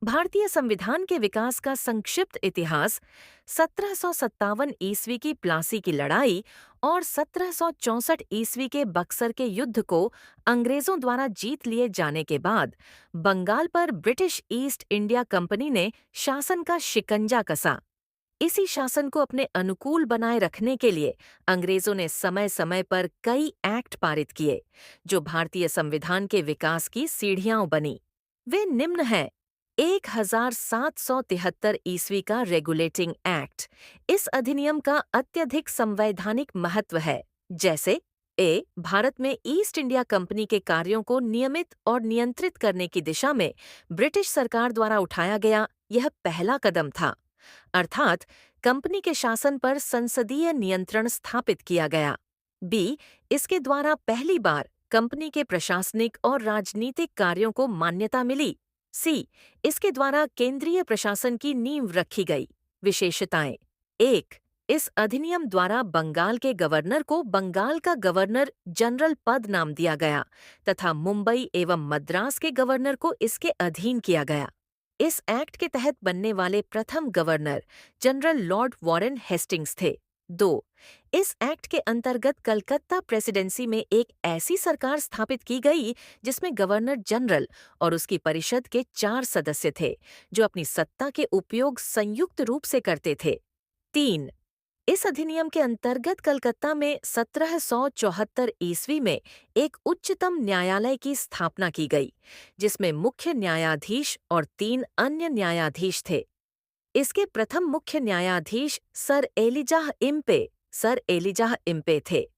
भारतीय संविधान के विकास का संक्षिप्त इतिहास 1757 ईस्वी की प्लासी की लड़ाई और 1764 ईस्वी के बक्सर के युद्ध को अंग्रेजों द्वारा जीत लिए जाने के बाद बंगाल पर ब्रिटिश ईस्ट इंडिया कंपनी ने शासन का शिकंजा कसा। इसी शासन को अपने अनुकूल बनाए रखने के लिए अंग्रेजों ने समय समय पर कई एक्ट पारित किए, जो भारतीय संविधान के विकास की सीढ़ियां बनी। वे निम्न हैं। 1773 ईस्वी का रेगुलेटिंग एक्ट। इस अधिनियम का अत्यधिक संवैधानिक महत्व है। जैसे भारत में ईस्ट इंडिया कंपनी के कार्यों को नियमित और नियंत्रित करने की दिशा में ब्रिटिश सरकार द्वारा उठाया गया यह पहला कदम था। अर्थात कंपनी के शासन पर संसदीय नियंत्रण स्थापित किया गया। इसके द्वारा पहली बार कंपनी के प्रशासनिक और राजनीतिक कार्यों को मान्यता मिली। इसके द्वारा केंद्रीय प्रशासन की नींव रखी गई। विशेषताएं। 1. इस अधिनियम द्वारा बंगाल के गवर्नर को बंगाल का गवर्नर जनरल पद नाम दिया गया तथा मुंबई एवं मद्रास के गवर्नर को इसके अधीन किया गया। इस एक्ट के तहत बनने वाले प्रथम governor general Lord Warren Hastings थे। 2. इस एक्ट के अंतर्गत कलकत्ता प्रेसिडेंसी में एक ऐसी सरकार स्थापित की गई जिसमें गवर्नर जनरल और उसकी परिषद के 4 सदस्य थे, जो अपनी सत्ता के उपयोग संयुक्त रूप से करते थे। 3. इस अधिनियम के अंतर्गत कलकत्ता में 1774 ईस्वी में एक उच्चतम न्यायालय की स्थापना की गई, जिसमें मुख्य न्यायाधीश और 3 अन्य न्यायाधीश थे। इसके प्रथम मुख्य न्यायाधीश सर एलिजाह इम्पे थे।